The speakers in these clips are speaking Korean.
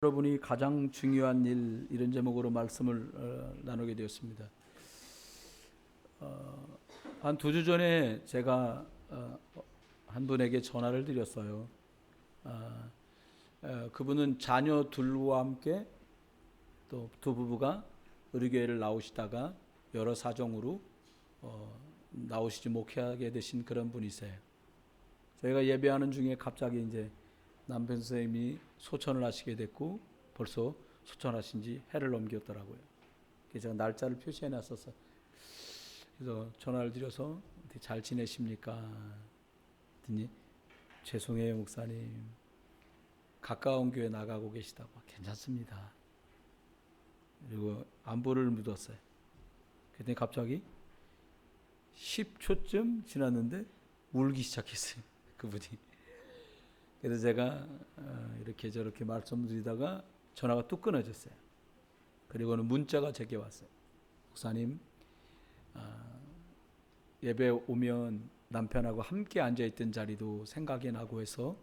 여러분이 가장 중요한 일, 이런 제목으로 말씀을 나누게 되었습니다. 한 2주 전에 제가 한 분에게 전화를 드렸어요. 그분은 자녀 둘과 함께 또 두 부부가 의료교회를 나오시다가 여러 사정으로 나오시지 못하게 되신 그런 분이세요. 저희가 예배하는 중에 갑자기 이제 남편 선생님이 소천을 하시게 됐고 벌써 소천하신 지 해를 넘겼더라고요. 그래서 제가 날짜를 표시해 놨었어요. 그래서 전화를 드려서 어떻게 잘 지내십니까? 했더니 죄송해요 목사님, 가까운 교회 나가고 계시다고. 괜찮습니다. 그리고 안부를 묻었어요. 그랬더니 갑자기 10초쯤 지났는데 울기 시작했어요, 그분이. 그래서 제가 이렇게 저렇게 말씀드리다가 전화가 뚝 끊어졌어요. 그리고는 문자가 제게 왔어요. 목사님, 예배 오면 남편하고 함께 앉아있던 자리도 생각이 나고 해서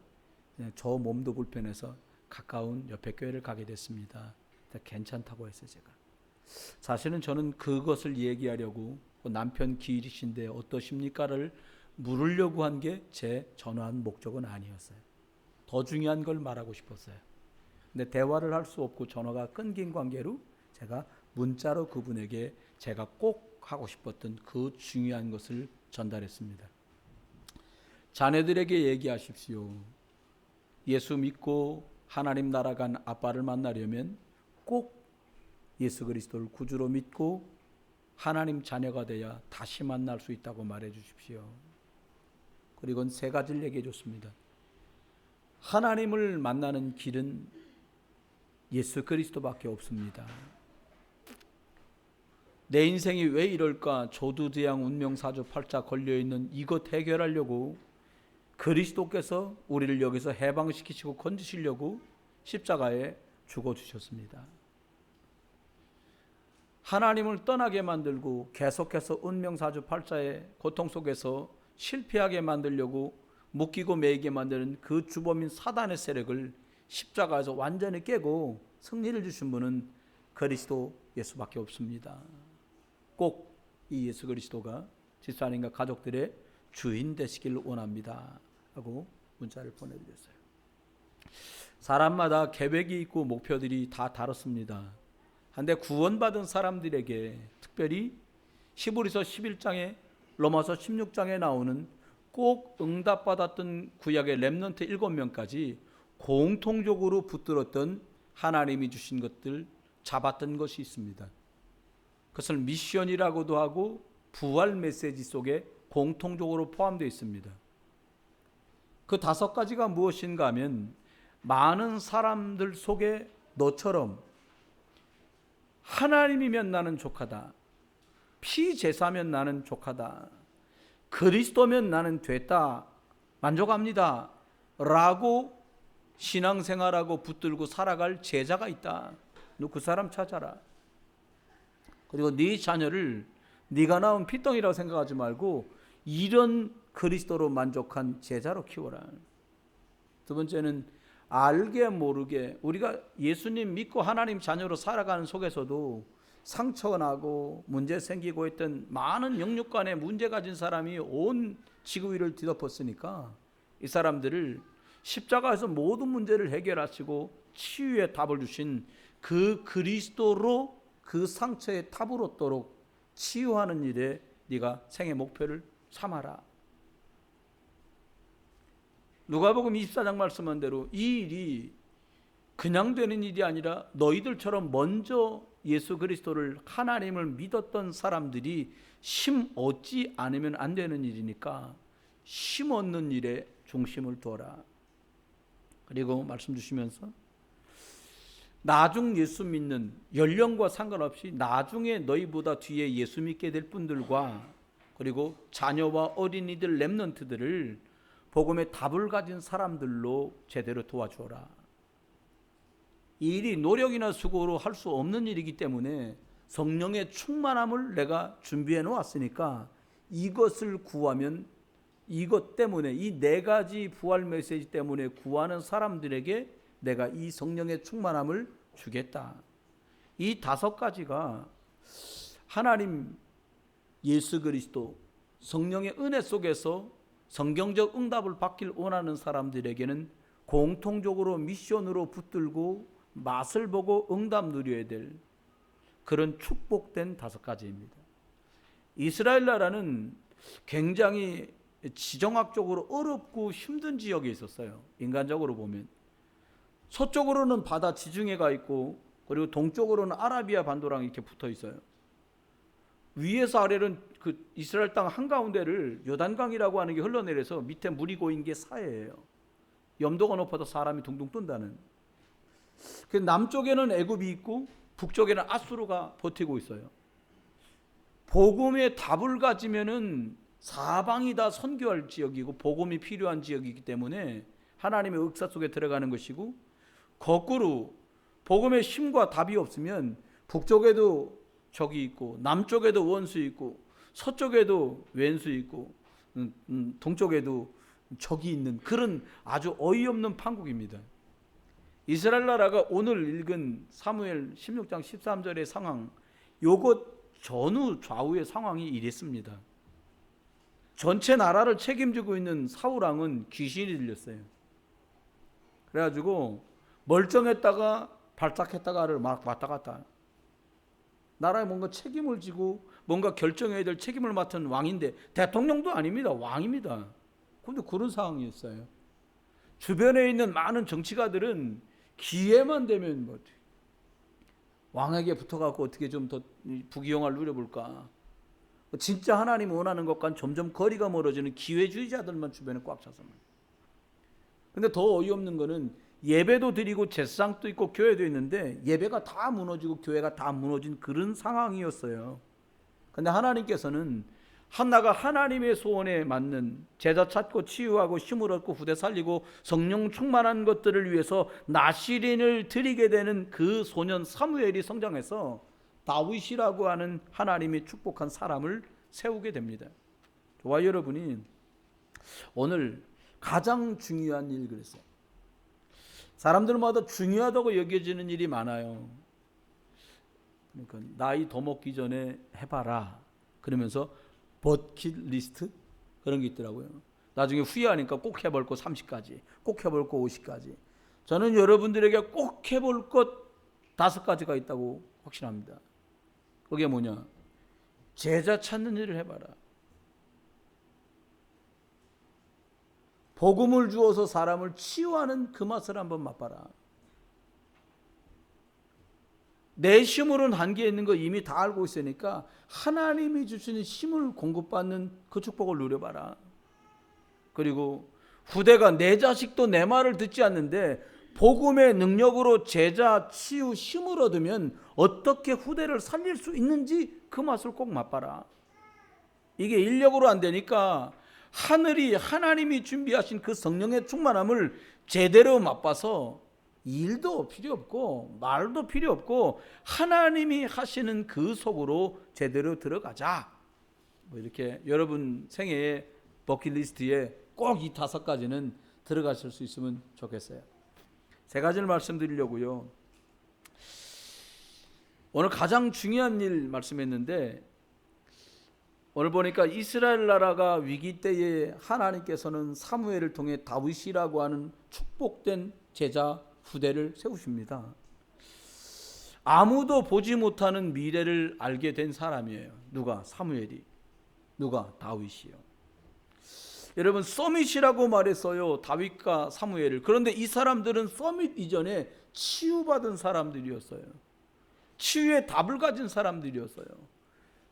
그냥 저 몸도 불편해서 가까운 옆에 교회를 가게 됐습니다. 괜찮다고 했어요. 제가 사실은 저는 그것을 얘기하려고 남편 길이신데 어떠십니까를 물으려고 한 게 제 전화한 목적은 아니었어요. 더 중요한 걸 말하고 싶었어요. 근데 대화를 할 수 없고 전화가 끊긴 관계로 제가 문자로 그분에게 제가 꼭 하고 싶었던 그 중요한 것을 전달했습니다. 자녀들에게 얘기하십시오. 예수 믿고 하나님 나라 간 아빠를 만나려면 꼭 예수 그리스도를 구주로 믿고 하나님 자녀가 돼야 다시 만날 수 있다고 말해 주십시오. 그리고 3가지를 얘기해 줬습니다. 하나님을 만나는 길은 예수 그리스도밖에 없습니다. 내 인생이 왜 이럴까? 조두대양 운명사주 팔자 걸려있는 이것 해결하려고 그리스도께서 우리를 여기서 해방시키시고 건지시려고 십자가에 죽어주셨습니다. 하나님을 떠나게 만들고 계속해서 운명사주 팔자의 고통 속에서 실패하게 만들려고 묶이고 매이게 만드는 그 주범인 사단의 세력을 십자가에서 완전히 깨고 승리를 주신 분은 그리스도 예수밖에 없습니다. 꼭 이 예수 그리스도가 집사님과 가족들의 주인 되시길 원합니다 하고 문자를 보내드렸어요. 사람마다 계획이 있고 목표들이 다 다릅니다. 한데 구원받은 사람들에게 특별히 히브리서 11장에 로마서 16장에 나오는 꼭 응답받았던 구약의 렘넌트 7명까지 공통적으로 붙들었던 하나님이 주신 것들, 잡았던 것이 있습니다. 그것을 미션이라고도 하고 부활 메시지 속에 공통적으로 포함되어 있습니다. 그 5가지가 무엇인가 하면 많은 사람들 속에 너처럼 하나님이면 나는 족하다, 피제사면 나는 족하다, 그리스도면 나는 됐다, 만족합니다 라고 신앙생활하고 붙들고 살아갈 제자가 있다. 너 그 사람 찾아라. 그리고 네 자녀를 네가 낳은 피덩이라고 생각하지 말고 이런 그리스도로 만족한 제자로 키워라. 2번째는 알게 모르게 우리가 예수님 믿고 하나님 자녀로 살아가는 속에서도 상처가 나고 문제 생기고 했던 많은 영육간에 문제 가진 사람이 온 지구 위를 뒤덮었으니까 이 사람들을 십자가에서 모든 문제를 해결하시고 치유의 답을 주신 그 그리스도로 그 상처의 답을 얻도록 치유하는 일에 네가 생애 목표를 삼아라. 누가복음 24장 말씀한 대로 이 일이 그냥 되는 일이 아니라 너희들처럼 먼저 예수 그리스도를 하나님을 믿었던 사람들이 심 얻지 않으면 안 되는 일이니까 심 얻는 일에 중심을 두어라. 그리고 말씀 주시면서 나중 예수 믿는 연령과 상관없이 나중에 너희보다 뒤에 예수 믿게 될 분들과 그리고 자녀와 어린이들 렘넌트들을 복음의 답을 가진 사람들로 제대로 도와주어라. 이 일이 노력이나 수고로 할 수 없는 일이기 때문에 성령의 충만함을 내가 준비해 놓았으니까 이것을 구하면 이것 때문에 이 4가지 부활 메시지 때문에 구하는 사람들에게 내가 이 성령의 충만함을 주겠다. 이 5가지가 하나님 예수 그리스도 성령의 은혜 속에서 성경적 응답을 받길 원하는 사람들에게는 공통적으로 미션으로 붙들고 맛을 보고 응답 누려야 될 그런 축복된 5가지입니다. 이스라엘 나라는 굉장히 지정학적으로 어렵고 힘든 지역에 있었어요. 인간적으로 보면 서쪽으로는 바다 지중해가 있고, 그리고 동쪽으로는 아라비아 반도랑 이렇게 붙어 있어요. 위에서 아래는 그 이스라엘 땅 한가운데를 요단강이라고 하는 게 흘러내려서 밑에 물이 고인 게 사해예요. 염도가 높아도 사람이 둥둥 뜬다는. 그 남쪽에는 애굽이 있고 북쪽에는 아수르가 버티고 있어요. 복음의 답을 가지면은 사방이 다 선교할 지역이고 복음이 필요한 지역이기 때문에 하나님의 역사 속에 들어가는 것이고, 거꾸로 복음의 힘과 답이 없으면 북쪽에도 적이 있고 남쪽에도 원수 있고 서쪽에도 왼수 있고 동쪽에도 적이 있는 그런 아주 어이없는 판국입니다. 이스라엘 나라가 오늘 읽은 사무엘 16장 13절의 상황, 요것 전후 좌우의 상황이 이랬습니다. 전체 나라를 책임지고 있는 사울왕은 귀신이 들렸어요. 그래가지고 멀쩡했다가 발작했다가를 막 왔다 갔다. 나라에 뭔가 책임을 지고 뭔가 결정해야 될 책임을 맡은 왕인데, 대통령도 아닙니다. 왕입니다. 근데 그런 상황이었어요. 주변에 있는 많은 정치가들은 기회만 되면 뭐 왕에게 붙어갖고 어떻게 좀 더 부귀영화를 누려볼까. 진짜 하나님 원하는 것과는 점점 거리가 멀어지는 기회주의자들만 주변에 꽉 차서. 근데 더 어이없는 거는 예배도 드리고 제사장도 있고 교회도 있는데 예배가 다 무너지고 교회가 다 무너진 그런 상황이었어요. 근데 하나님께서는 한나가 하나님의 소원에 맞는 제자 찾고 치유하고 힘을 얻고 후대 살리고 성령 충만한 것들을 위해서 나시린을 드리게 되는 그 소년 사무엘이 성장해서 다윗이라고 하는 하나님이 축복한 사람을 세우게 됩니다. 저와 여러분이 오늘 가장 중요한 일 그랬어요. 사람들마다 중요하다고 여겨지는 일이 많아요. 그러니까 나이 더 먹기 전에 해봐라 그러면서 버킷리스트 그런 게 있더라고요. 나중에 후회하니까 꼭 해볼 것 30가지, 꼭 해볼 것 50가지. 저는 여러분들에게 꼭 해볼 것 5가지가 있다고 확신합니다. 그게 뭐냐? 제자 찾는 일을 해봐라. 복음을 주어서 사람을 치유하는 그 맛을 한번 맛봐라. 내 힘으로는 한계에 있는 거 이미 다 알고 있으니까 하나님이 주시는 힘을 공급받는 그 축복을 누려봐라. 그리고 후대가 내 자식도 내 말을 듣지 않는데 복음의 능력으로 제자 치유 힘을 얻으면 어떻게 후대를 살릴 수 있는지 그 맛을 꼭 맛봐라. 이게 인력으로 안 되니까 하늘이 하나님이 준비하신 그 성령의 충만함을 제대로 맛봐서 일도 필요 없고 말도 필요 없고 하나님이 하시는 그 속으로 제대로 들어가자. 뭐 이렇게 여러분 생애의 버킷리스트에 꼭 이 5가지는 들어가실 수 있으면 좋겠어요. 3가지를 말씀드리려고요. 오늘 가장 중요한 일 말씀했는데, 오늘 보니까 이스라엘 나라가 위기 때에 하나님께서는 사무엘을 통해 다윗이라고 하는 축복된 제자 후대를 세우십니다. 아무도 보지 못하는 미래를 알게 된 사람이에요. 누가? 사무엘이. 누가? 다윗이요. 여러분, 서밋이라고 말했어요. 다윗과 사무엘을. 그런데 이 사람들은 서밋 이전에 치유받은 사람들이었어요. 치유의 답을 가진 사람들이었어요.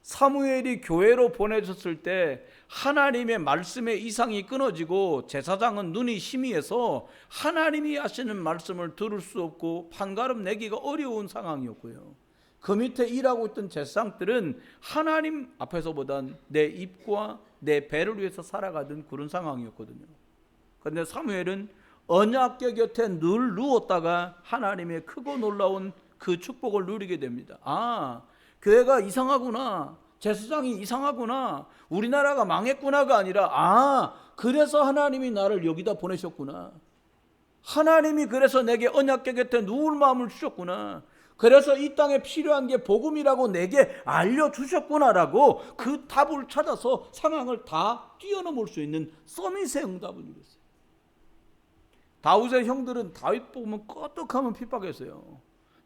사무엘이 교회로 보내졌을 때 하나님의 말씀의 이상이 끊어지고 제사장은 눈이 희미해서 하나님이 하시는 말씀을 들을 수 없고 판가름 내기가 어려운 상황이었고요. 그 밑에 일하고 있던 제사장들은 하나님 앞에서보단 내 입과 내 배를 위해서 살아가던 그런 상황이었거든요. 그런데 사무엘은 언약궤 곁에 늘 누웠다가 하나님의 크고 놀라운 그 축복을 누리게 됩니다. 아, 교회가 이상하구나, 제사장이 이상하구나, 우리나라가 망했구나가 아니라, 아, 그래서 하나님이 나를 여기다 보내셨구나. 하나님이 그래서 내게 언약궤 곁에 누울 마음을 주셨구나. 그래서 이 땅에 필요한 게 복음이라고 내게 알려주셨구나라고 그 답을 찾아서 상황을 다 뛰어넘을 수 있는 서밋의 응답을 이뤘어요. 다윗의 형들은 다윗 보면 껐떡하면 핍박했어요.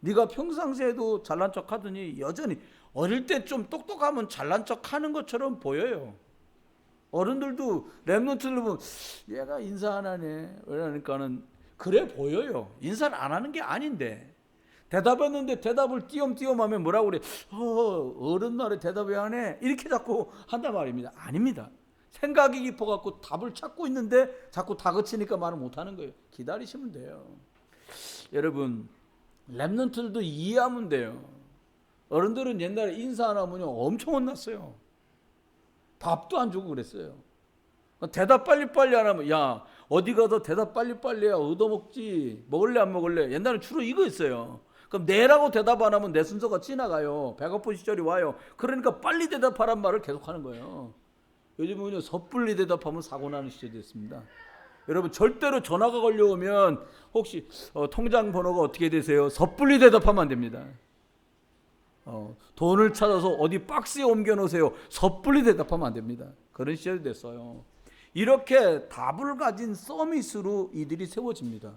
네가 평상시에도 잘난 척 하더니 여전히 어릴 때 좀 똑똑하면 잘난 척 하는 것처럼 보여요. 어른들도 랩런트를 보면 얘가 인사 안 하네 그러니까는 그래 보여요. 인사를 안 하는 게 아닌데 대답했는데 대답을 띄엄띄엄 하면 뭐라고 그래? 어른 말에 대답 왜 안 해? 이렇게 자꾸 한단 말입니다. 아닙니다. 생각이 깊어갖고 답을 찾고 있는데 자꾸 다그치니까 말을 못하는 거예요. 기다리시면 돼요. 여러분 랩런트들도 이해하면 돼요. 어른들은 옛날에 인사 안 하면 엄청 혼났어요. 밥도 안 주고 그랬어요. 대답 빨리빨리 안 하면 야 어디 가서 대답 빨리빨리 해야 얻어먹지. 먹을래 안 먹을래. 옛날에 주로 이거였어요. 그럼 네라고 대답 안 하면 내 순서가 지나가요. 배고픈 시절이 와요. 그러니까 빨리 대답하란 말을 계속하는 거예요. 요즘은요 섣불리 대답하면 사고 나는 시절이 됐습니다. 여러분 절대로 전화가 걸려오면 혹시 통장 번호가 어떻게 되세요? 섣불리 대답하면 안 됩니다. 돈을 찾아서 어디 박스에 옮겨 놓으세요. 섣불리 대답하면 안 됩니다. 그런 시절이 됐어요. 이렇게 답을 가진 서밋으로 이들이 세워집니다.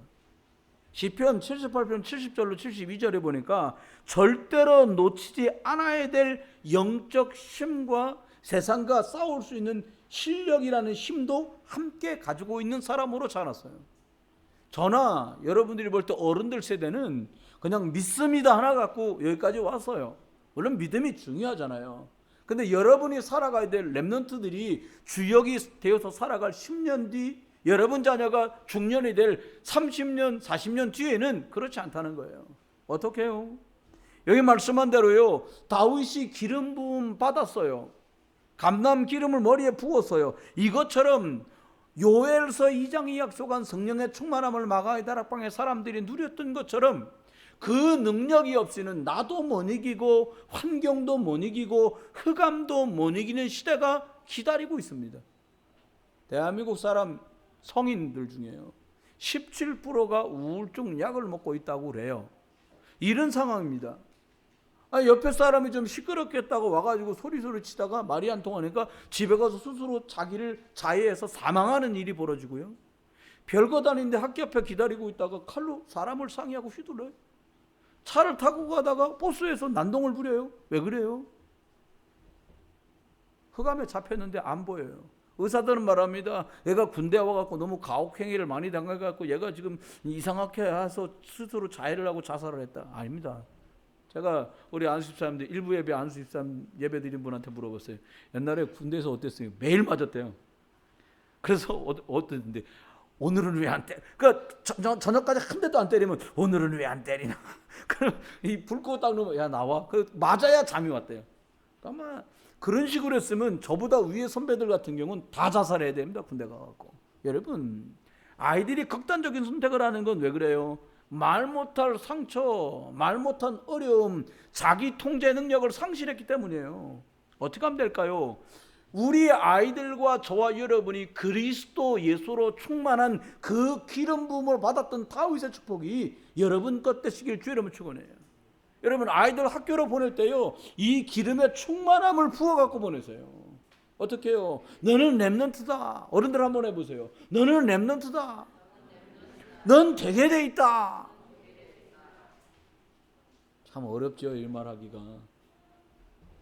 시편 78편 70절로 72절에 보니까 절대로 놓치지 않아야 될 영적 힘과 세상과 싸울 수 있는 실력이라는 힘도 함께 가지고 있는 사람으로 자랐어요. 저나 여러분들이 볼 때 어른들 세대는 그냥 믿습니다 하나 갖고 여기까지 왔어요. 물론 믿음이 중요하잖아요. 근데 여러분이 살아가야 될 렘넌트들이 주역이 되어서 살아갈 10년 뒤 여러분 자녀가 중년이 될 30년 40년 뒤에는 그렇지 않다는 거예요. 어떻게 해요? 여기 말씀한 대로요 다윗이 기름 부음 받았어요. 감람 기름을 머리에 부었어요. 이것처럼 요엘서 2장이 약속한 성령의 충만함을 마가의 다락방의 사람들이 누렸던 것처럼 그 능력이 없이는 나도 못 이기고 환경도 못 이기고 흑암도 못 이기는 시대가 기다리고 있습니다. 대한민국 사람 성인들 중에요 17%가 우울증 약을 먹고 있다고 그래요. 이런 상황입니다. 옆에 사람이 좀 시끄럽겠다고 와가지고 소리 치다가 말이 안 통하니까 집에 가서 스스로 자기를 자해해서 사망하는 일이 벌어지고요. 별것 아닌데 학교 앞에 기다리고 있다가 칼로 사람을 상해하고 휘둘러요. 차를 타고 가다가 버스에서 난동을 부려요. 왜 그래요? 흑암에 잡혔는데 안 보여요. 의사들은 말합니다. 얘가 군대 와갖고 너무 가혹행위를 많이 당해갖고 얘가 지금 이상하게 해서 스스로 자해를 하고 자살을 했다. 아닙니다. 제가 우리 안수집사님들 일부 예배 안수집사님 예배 드린 분한테 물어봤어요. 옛날에 군대에서 어땠어요? 매일 맞았대요. 그래서 어땠는데 오늘은 왜 안 때려? 그러니까 저녁까지 한 대도 안 때리면 오늘은 왜 안 때리나? 그럼 이 불 끄고 딱 놓으면 야 나와. 맞아야 잠이 왔대요. 아마 그런 식으로 했으면 저보다 위에 선배들 같은 경우는 다 자살해야 됩니다. 군대 가갖고. 여러분 아이들이 극단적인 선택을 하는 건 왜 그래요? 말 못할 상처, 말 못한 어려움, 자기 통제 능력을 상실했기 때문이에요. 어떻게 하면 될까요? 우리 아이들과 저와 여러분이 그리스도 예수로 충만한 그 기름 부음을 받았던 다윗의 축복이 여러분 것 되시길 주 이름으로 축원해요. 여러분 아이들 학교로 보낼 때요 이 기름의 충만함을 부어갖고 보내세요. 어떻게 해요? 너는 렘넌트다. 어른들 한번 해보세요. 너는 렘넌트다. 넌 되게 돼 있다. 참 어렵죠 이 말하기가.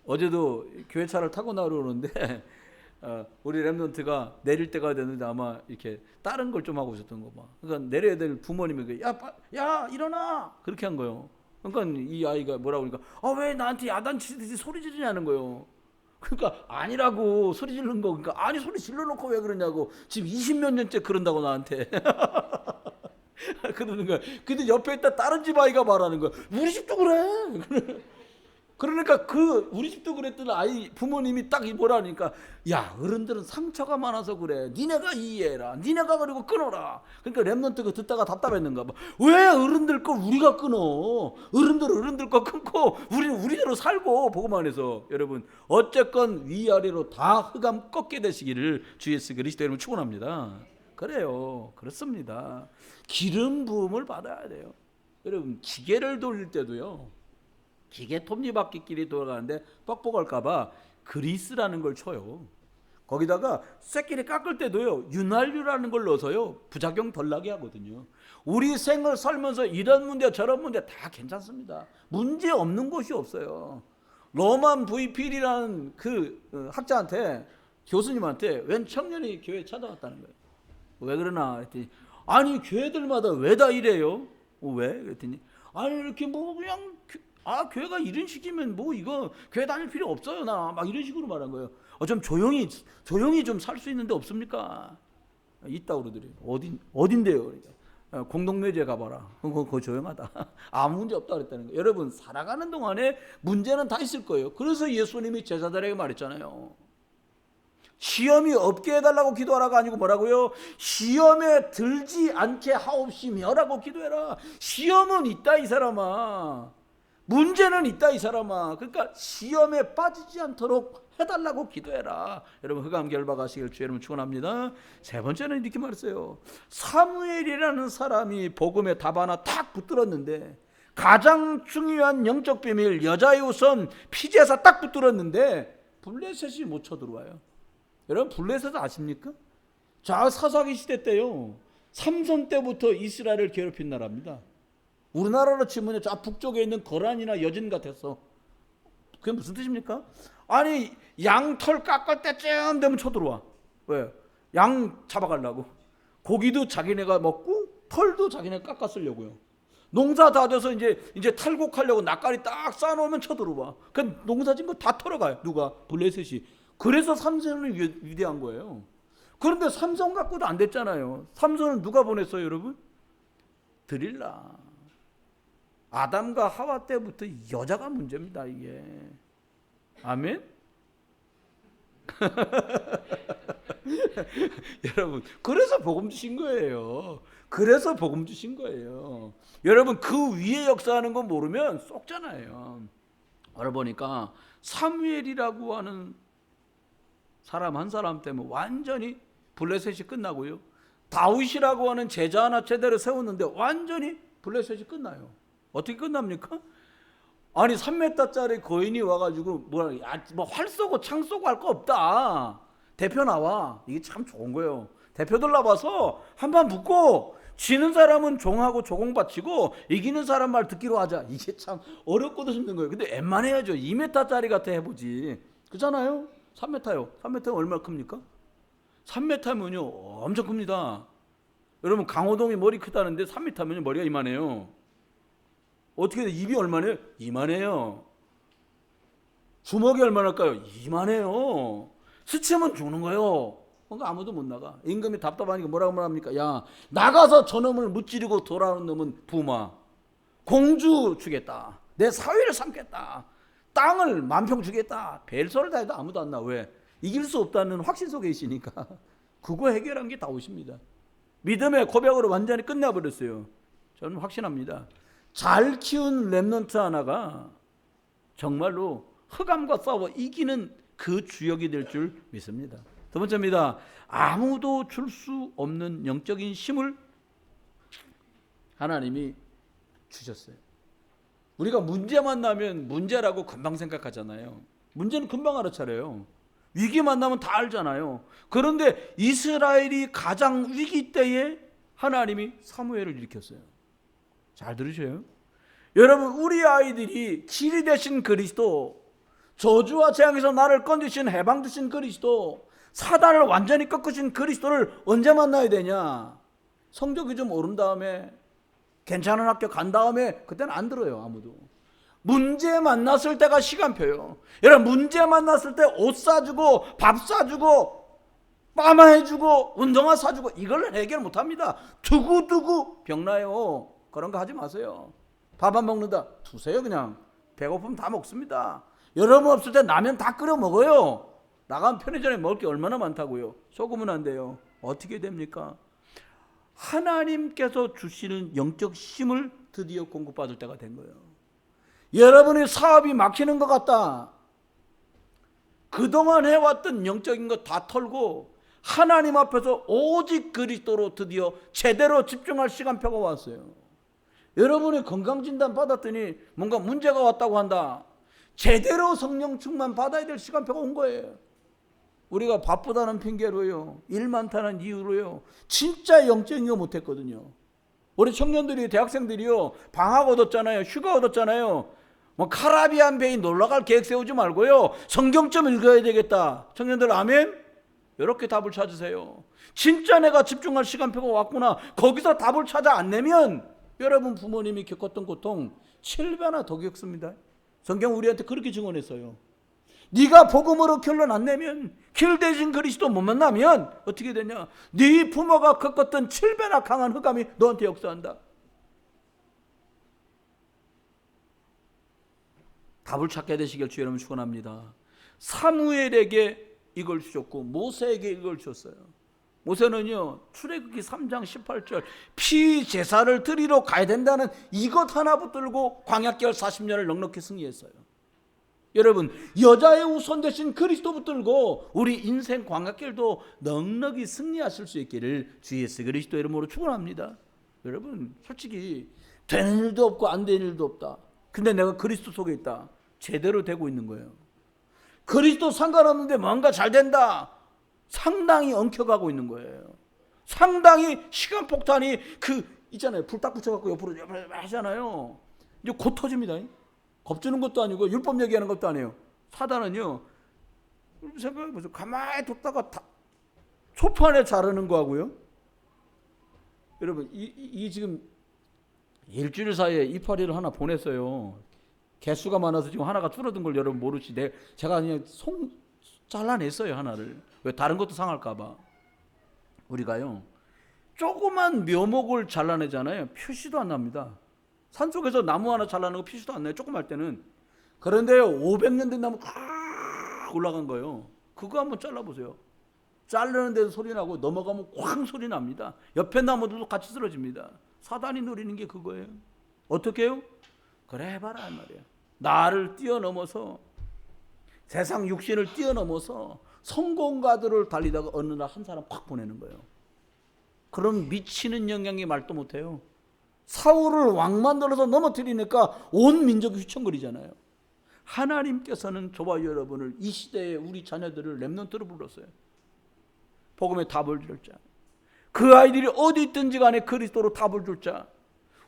어제도 교회차를 타고 나오는데 우리 렘넌트가 내릴 때가 됐는데 아마 이렇게 다른 걸 좀 하고 있었던 거 봐. 그러니까 내려야 될 부모님이 야 일어나 그렇게 한 거예요. 그러니까 이 아이가 뭐라고 그러니까 왜 나한테 야단치듯이 소리 지르냐는 거예요. 그러니까 아니라고 소리 지르는 거. 그러니까 아니 소리 질러놓고 왜 그러냐고. 지금 20몇 년째 그런다고 나한테. 그러는 거야. 근데 옆에 있다 다른 집 아이가 말하는 거야. 우리 집도 그래. 그러니까 우리 집도 그랬던 아이 부모님이 딱 뭐라니까 야 어른들은 상처가 많아서 그래. 니네가 이해해라. 니네가 그리고 끊어라. 그러니까 렘넌트가 듣다가 답답했는가 봐. 왜 어른들 걸 우리가 끊어? 어른들 거 끊고 우리는 우리대로 살고. 보고만 해서 여러분 어쨌건 위아래로 다 흑암 꺾게 되시기를 주 예수 그리스도 이름으로 축원합니다. 그래요. 그렇습니다. 기름 부음을 받아야 돼요. 여러분 기계를 돌릴 때도요. 기계 톱니바퀴끼리 돌아가는데 뻑뻑할까봐 그리스라는 걸 쳐요. 거기다가 쇳끼리 깎을 때도요. 윤활유라는 걸 넣어서요. 부작용 덜 나게 하거든요. 우리 생을 살면서 이런 문제 저런 문제 다 괜찮습니다. 문제 없는 곳이 없어요. 로만 VP라는 그 학자한테 교수님한테 웬 청년이 교회에 찾아왔다는 거예요. 왜 그러나 했더니 아니 교회들마다 왜 다 이래요? 왜? 그랬더니 아니 이렇게 뭐 그냥 교회가 이런 식이면 뭐 이거 교회 다닐 필요 없어요 나 막 이런 식으로 말한 거예요. 좀 조용히 좀 살 수 있는데 없습니까? 있다 그러더래요. 어딘데요? 그러니까 공동묘지에 가봐라. 그거 조용하다. 아무 문제 없다 그랬다는 거예요. 여러분 살아가는 동안에 문제는 다 있을 거예요. 그래서 예수님이 제자들에게 말했잖아요. 시험이 없게 해달라고 기도하라가 아니고 뭐라고요? 시험에 들지 않게 하옵시며라고 기도해라. 시험은 있다 이 사람아. 문제는 있다 이 사람아. 그러니까 시험에 빠지지 않도록 해달라고 기도해라. 여러분 흑암 결박하시길 주 여러분 축원합니다. 세 번째는 이렇게 말했어요. 사무엘이라는 사람이 복음에 답 하나 딱 붙들었는데 가장 중요한 영적 비밀 여자의 우선 피제사 딱 붙들었는데 블레셋이 못 쳐들어와요. 여러분 블레셋 아십니까? 자 사사기 시대 때요. 삼손 때부터 이스라엘을 괴롭힌 나라입니다. 우리나라로 치면 저 북쪽에 있는 거란이나 여진 같았어. 그게 무슨 뜻입니까? 아니 양털 깎을 때쯤 되면 쳐들어와. 왜? 양 잡아가려고. 고기도 자기네가 먹고 털도 자기네가 깎아 쓰려고요. 농사 다 돼서 이제 탈곡하려고 낯가리 딱 쌓아놓으면 쳐들어와. 그 농사진 거 다 털어가요. 누가? 블레셋이. 그래서 삼손은 위대한 거예요. 그런데 삼손 갖고도 안 됐잖아요. 삼손은 누가 보냈어요, 여러분? 드릴라. 아담과 하와 때부터 여자가 문제입니다, 이게. 아멘? 여러분, 그래서 복음 주신 거예요. 그래서 복음 주신 거예요. 여러분, 그 위에 역사하는 거 모르면 쏙잖아요. 오늘 보니까 사무엘이라고 하는 사람 한 사람 때문에 완전히 블레셋이 끝나고요. 다윗이라고 하는 제자 하나 제대로 세웠는데 완전히 블레셋이 끝나요. 어떻게 끝납니까? 아니 3m짜리 거인이 와가지고 뭐 활 쏘고 창 쏘고 할 거 없다. 대표 나와. 이게 참 좋은 거예요. 대표들 나와서 한판 붙고 지는 사람은 종하고 조공 바치고 이기는 사람 말 듣기로 하자. 이게 참 어렵고도 힘든 거예요. 근데 웬만해야죠. 2m짜리 같아 해보지. 그렇잖아요. 3m요. 3m면 얼마나 큽니까? 3m면요 엄청 큽니다. 여러분 강호동이 머리 크다는데 3m면요 머리가 이만해요. 어떻게 돼? 입이 얼마네요? 이만해요. 주먹이 얼마나일까요? 이만해요. 스치면 죽는 거예요. 그러니까 아무도 못 나가. 임금이 답답하니까 뭐라고 합니까? 야 나가서 저놈을 무찌르고 돌아오는 놈은 부마. 공주 주겠다. 내 사위를 삼겠다. 땅을 만평 주겠다. 벨소를 다 해도 아무도 안 나. 왜? 이길 수 없다는 확신 속에 있으니까. 그거 해결한 게 다윗입니다. 믿음의 고백으로 완전히 끝내버렸어요. 저는 확신합니다. 잘 키운 렘넌트 하나가 정말로 흑암과 싸워 이기는 그 주역이 될 줄 믿습니다. 두 번째입니다. 아무도 줄 수 없는 영적인 힘을 하나님이 주셨어요. 우리가 문제만 나면 문제라고 금방 생각하잖아요. 문제는 금방 알아차려요. 위기 만나면 다 알잖아요. 그런데 이스라엘이 가장 위기 때에 하나님이 사무엘을 일으켰어요. 잘 들으셔요. 여러분 우리 아이들이 길이 되신 그리스도, 저주와 재앙에서 나를 건지신 해방 주신 그리스도, 사단을 완전히 꺾으신 그리스도를 언제 만나야 되냐? 성적이 좀 오른 다음에 괜찮은 학교 간 다음에 그때는 안 들어요. 아무도. 문제 만났을 때가 시간표요. 여러분 문제 만났을 때 옷 사주고 밥 사주고 빠마 해주고 운동화 사주고 이걸 해결 못합니다. 두고두고 병나요. 그런 거 하지 마세요. 밥 안 먹는다. 두세요 그냥. 배고프면 다 먹습니다. 여러분 없을 때 라면 다 끓여 먹어요. 나가면 편의점에 먹을 게 얼마나 많다고요. 소금은 안 돼요. 어떻게 됩니까? 하나님께서 주시는 영적 힘을 드디어 공급받을 때가 된 거예요. 여러분의 사업이 막히는 것 같다. 그동안 해왔던 영적인 거 다 털고 하나님 앞에서 오직 그리스도로 드디어 제대로 집중할 시간표가 왔어요. 여러분이 건강진단 받았더니 뭔가 문제가 왔다고 한다. 제대로 성령 충만 받아야 될 시간표가 온 거예요. 우리가 바쁘다는 핑계로요, 일 많다는 이유로요, 진짜 영적인 거 못했거든요. 우리 청년들이, 대학생들이요, 방학 얻었잖아요, 휴가 얻었잖아요. 뭐 카라비안 베이 놀러갈 계획 세우지 말고요, 성경 좀 읽어야 되겠다. 청년들 아멘? 이렇게 답을 찾으세요. 진짜 내가 집중할 시간표가 왔구나. 거기서 답을 찾아 안 내면 여러분 부모님이 겪었던 고통 7배나 더 겪습니다. 성경 우리한테 그렇게 증언했어요. 네가 복음으로 결론 안 내면, 길 대신 그리스도 못 만나면 어떻게 되냐? 네 부모가 겪었던 7배나 강한 흑암이 너한테 역사한다. 답을 찾게 되시길 주 여러분 축원합니다. 사무엘에게 이걸 주셨고 모세에게 이걸 주셨어요. 모세는요, 출애굽기 3장 18절 피 제사를 드리러 가야 된다는 이것 하나 붙들고 광야길 40년을 넉넉히 승리했어요. 여러분, 여자의 우선 대신 그리스도 붙들고 우리 인생 광야길도 넉넉히 승리하실 수 있기를 주 예수 그리스도 이름으로 축원합니다. 여러분, 솔직히 되는 일도 없고 안 되는 일도 없다. 근데 내가 그리스도 속에 있다. 제대로 되고 있는 거예요. 그리스도 상관없는데 뭔가 잘 된다. 상당히 엉켜가고 있는 거예요. 상당히 시간폭탄이 있잖아요. 불 딱 붙여갖고 옆으로 하잖아요. 이제 곧 터집니다. 겁주는 것도 아니고 율법 얘기하는 것도 아니에요. 사단은요, 생각해보세요. 가만히 뒀다가 초판에 자르는 거하고요. 여러분, 이 지금 일주일 사이에 이파리를 하나 보냈어요. 개수가 많아서 지금 하나가 줄어든 걸 여러분 모르시. 제가 그냥 잘라냈어요, 하나를. 왜? 다른 것도 상할까봐. 우리가요, 조그만 묘목을 잘라내잖아요. 표시도 안 납니다. 산속에서 나무 하나 잘라내고 표시도 안 나요, 조그만 때는. 그런데요, 500년 된 나무 꽉 올라간 거예요. 그거 한번 잘라보세요. 자르는 데도 소리 나고 넘어가면 쾅 소리 납니다. 옆에 나무들도 같이 쓰러집니다. 사단이 노리는 게 그거예요. 어떻게 해요? 그래 해봐라 이 말이에요. 나를 뛰어넘어서, 세상 육신을 뛰어넘어서 성공가들을 달리다가 어느 날 한 사람 팍 보내는 거예요. 그럼 미치는 영향이 말도 못해요. 사울을 왕 만들어서 넘어뜨리니까 온 민족이 휘청거리잖아요. 하나님께서는 저와 여러분을, 이 시대에 우리 자녀들을 렘넌트로 불렀어요. 복음의 답을 줄 자, 그 아이들이 어디 있든지 간에 그리스도로 답을 줄 자.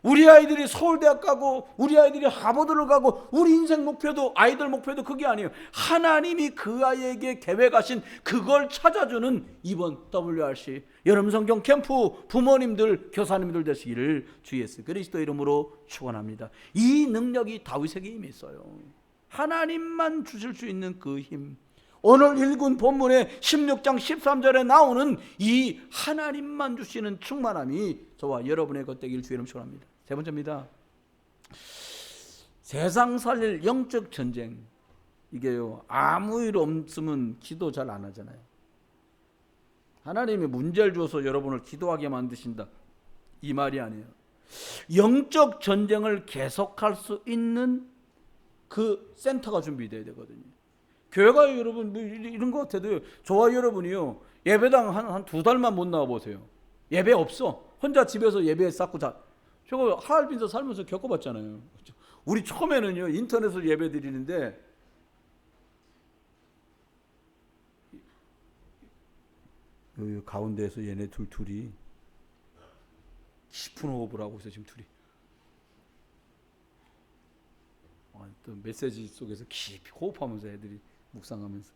우리 아이들이 서울대학 가고 우리 아이들이 하버드를 가고 우리 인생 목표도, 아이들 목표도 그게 아니에요. 하나님이 그 아이에게 계획하신 그걸 찾아주는 이번 WRC 여름 성경 캠프 부모님들, 교사님들 되시기를 주 예수 그리스도 이름으로 축원합니다. 이 능력이 다윗에게 이미 있어요. 하나님만 주실 수 있는 그 힘, 오늘 읽은 본문의 16장 13절에 나오는 이 하나님만 주시는 충만함이 저와 여러분의 것 되길 주 이름 축원합니다. 세 번째입니다. 세상 살릴 영적 전쟁. 이게요, 아무 일 없으면 기도 잘 안 하잖아요. 하나님이 문제를 주어서 여러분을 기도하게 만드신다, 이 말이 아니에요. 영적 전쟁을 계속할 수 있는 그 센터가 준비돼야 되거든요. 교회가 여러분 뭐 이런 것 같아도 저와 여러분이요, 예배당 한 2달만 못 나와 보세요. 예배 없어. 혼자 집에서 예배 쌓고 저거 하얼빈에서 살면서 겪어봤잖아요. 우리 처음에는요, 인터넷으로 예배 드리는데 여기 가운데에서 얘네 둘이 깊은 호흡을 하고 있어 지금 둘이. 또 메시지 속에서 깊이 호흡하면서 애들이 묵상하면서.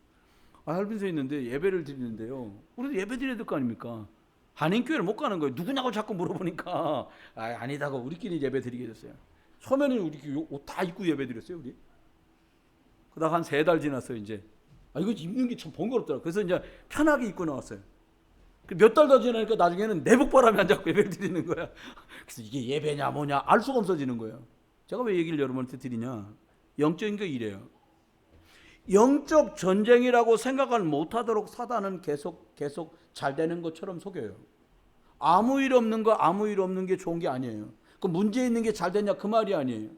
하얼빈에 있는데 예배를 드리는데요, 우리도 예배 드려야 될 거 아닙니까? 한인교회를 못 가는 거예요. 누구냐고 자꾸 물어보니까 아니다고 우리끼리 예배 드리게 됐어요. 처음에는 우리 옷 다 입고 예배 드렸어요, 우리. 그러다가 한 3달 지났어요. 이제 이거 입는 게 참 번거롭더라고요. 그래서 이제 편하게 입고 나왔어요. 몇 달 더 지나니까 나중에는 내복바람에 앉아서 예배 드리는 거야. 그래서 이게 예배냐 뭐냐 알 수가 없어지는 거예요. 제가 왜 얘기를 여러분한테 드리냐, 영적인 게 이래요. 영적 전쟁이라고 생각을 못하도록 사단은 계속 잘 되는 것처럼 속여요. 아무 일 없는 거, 아무 일 없는 게 좋은 게 아니에요. 그 문제 있는 게 잘 되냐 그 말이 아니에요.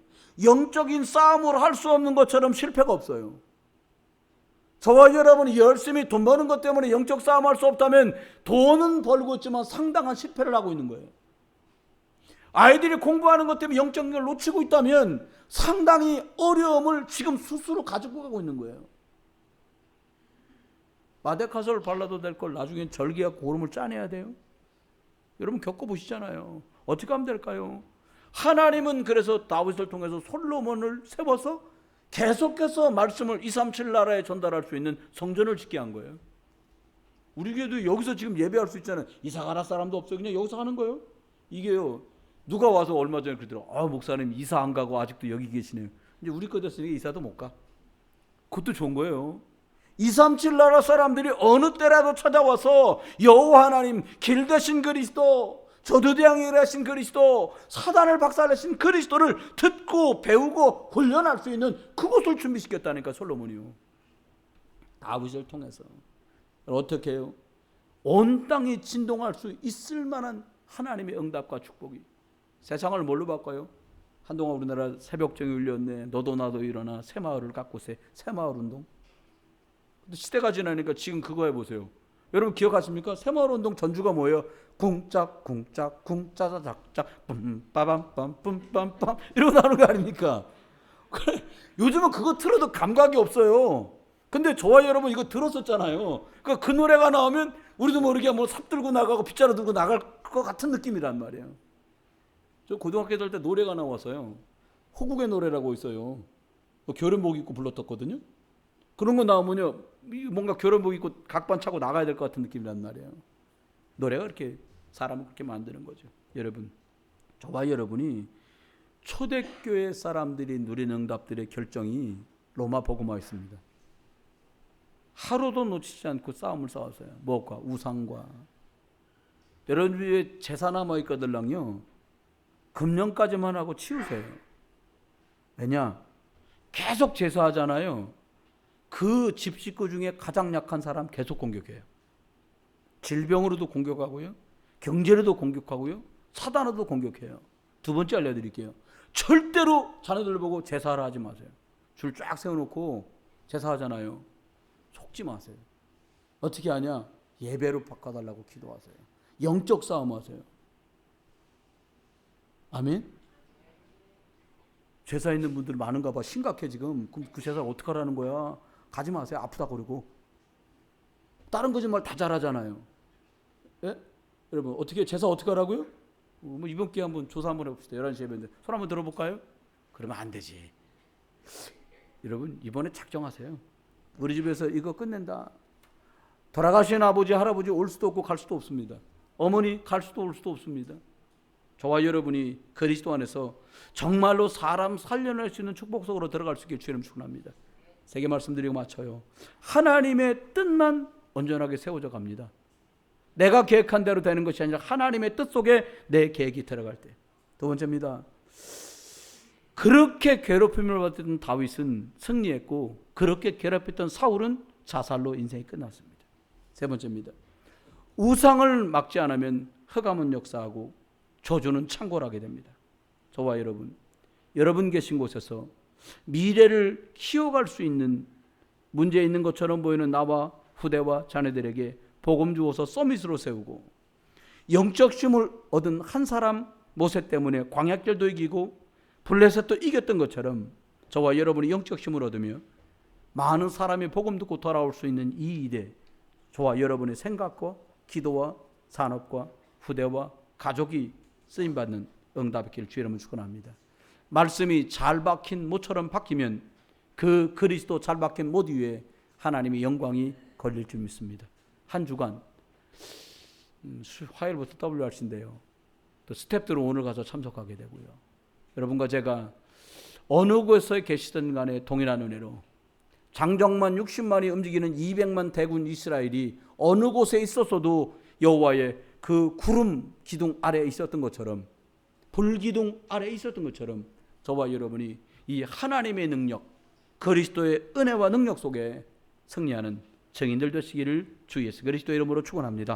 영적인 싸움을 할 수 없는 것처럼 실패가 없어요. 저와 여러분이 열심히 돈 버는 것 때문에 영적 싸움할 수 없다면 돈은 벌고 있지만 상당한 실패를 하고 있는 거예요. 아이들이 공부하는 것 때문에 영적인 걸 놓치고 있다면 상당히 어려움을 지금 스스로 가지고 가고 있는 거예요. 마데카솔 발라도 될 걸 나중엔 절기와 고름을 짜내야 돼요. 여러분 겪어보시잖아요. 어떻게 하면 될까요? 하나님은 그래서 다윗을 통해서 솔로몬을 세워서 계속해서 말씀을 237 나라에 전달할 수 있는 성전을 짓게 한 거예요. 우리 교회도 여기서 지금 예배할 수 있잖아요. 이사 갈 사람도 없어요. 그냥 여기서 하는 거예요. 이게요. 누가 와서 얼마 전에 그러더라고요. 목사님 이사 안 가고 아직도 여기 계시네요. 이제 우리 거 됐으니까 이사도 못 가. 그것도 좋은 거예요. 237 나라 사람들이 어느 때라도 찾아와서 여호와 하나님, 길 대신 그리스도, 저두대왕이 일하신 그리스도, 사단을 박살내신 그리스도를 듣고 배우고 훈련할 수 있는 그곳을 준비시켰다니까, 솔로몬이요. 다윗을 통해서. 어떻게 해요? 온 땅이 진동할 수 있을 만한 하나님의 응답과 축복이. 세상을 뭘로 바꿔요? 한동안 우리나라 새벽정이 울렸네. 너도 나도 일어나 새마을을 가꾸세. 새마을 운동. 근데 시대가 지나니까 지금 그거 해보세요. 여러분 기억하십니까? 새마을 운동 전주가 뭐예요? 궁짝 궁짝 궁짜자작짝 뿜빠밤빰 뿜빰빰 이러고 나오는 거 아닙니까? 그래, 요즘은 그거 틀어도 감각이 없어요. 근데 저와 여러분 이거 들었었잖아요. 그러니까 그 노래가 나오면 우리도 모르게 뭐 삽 들고 나가고 빗자루 들고 나갈 것 같은 느낌이란 말이에요. 저 고등학교 다닐 때 노래가 나와서요. 호국의 노래라고 있어요. 교련복 입고 불렀었거든요. 그런 거 나오면요, 뭔가 교련복 입고 각반 차고 나가야 될 것 같은 느낌이란 말이에요. 노래가 그렇게 사람을 그렇게 만드는 거죠. 여러분, 저와 여러분이 초대교회 사람들이 누린 응답들의 결정이 로마 복음화에 있습니다. 하루도 놓치지 않고 싸움을 싸웠어요. 무엇과? 우상과. 여러분의 제사 남아 있거들랑요, 금년까지만 하고 치우세요. 왜냐? 계속 제사하잖아요. 그 집 식구 중에 가장 약한 사람 계속 공격해요. 질병으로도 공격하고요, 경제로도 공격하고요, 사단으로도 공격해요. 두 번째 알려드릴게요. 절대로 자녀들 보고 제사를 하지 마세요. 줄 쫙 세워놓고 제사하잖아요. 속지 마세요. 어떻게 하냐? 예배로 바꿔달라고 기도하세요. 영적 싸움하세요. 아멘? 제사 있는 분들 많은가 봐. 심각해 지금. 그럼 그 제사 어떻게 하라는 거야? 가지 마세요. 아프다 그러고. 다른 거짓말 다 잘하잖아요. 예? 여러분 어떻게 제사 어떻게 하라고요? 뭐 이번 기회에 한번 조사 한번 해봅시다. 11시 예배인데 손 한번 들어볼까요? 그러면 안 되지. 여러분 이번에 작정하세요. 우리 집에서 이거 끝낸다. 돌아가신 아버지 할아버지 올 수도 없고 갈 수도 없습니다. 어머니 갈 수도 올 수도 없습니다. 저와 여러분이 그리스도 안에서 정말로 사람 살려낼 수 있는 축복 속으로 들어갈 수 있게 주님 축원합니다. 세 개 말씀드리고 마쳐요. 하나님의 뜻만 온전하게 세워져 갑니다. 내가 계획한 대로 되는 것이 아니라 하나님의 뜻 속에 내 계획이 들어갈 때. 두 번째입니다. 그렇게 괴롭힘을 받던 다윗은 승리했고 그렇게 괴롭혔던 사울은 자살로 인생이 끝났습니다. 세 번째입니다. 우상을 막지 않으면 흑암은 역사하고 저주는 창궐하게 됩니다. 저와 여러분 계신 곳에서 미래를 키워갈 수 있는 문제 있는 것처럼 보이는 나와 후대와 자녀들에게 복음 주어서 서밋으로 세우고 영적 힘을 얻은 한 사람 모세 때문에 광야길도 이기고 블레셋도 이겼던 것처럼 저와 여러분이 영적 힘을 얻으며 많은 사람이 복음 듣고 돌아올 수 있는 이 일에 저와 여러분의 생각과 기도와 산업과 후대와 가족이 쓰임받는 응답의 길 주의 이름으로 축원합니다. 말씀이 잘 박힌 못처럼 박히면 그 그리스도 잘 박힌 못 위에 하나님의 영광이 걸릴 줄 믿습니다. 한 주간 화요일부터 WRC인데요. 또 스태프들은 오늘 가서 참석하게 되고요. 여러분과 제가 어느 곳에 계시든 간에 동일한 은혜로 장정만 60만이 움직이는 200만 대군 이스라엘이 어느 곳에 있었어도 여호와의 그 구름 기둥 아래에 있었던 것처럼 불기둥 아래에 있었던 것처럼 저와 여러분이 이 하나님의 능력 그리스도의 은혜와 능력 속에 승리하는 증인들 되시기를 주 예수 그리스도의 이름으로 축원합니다.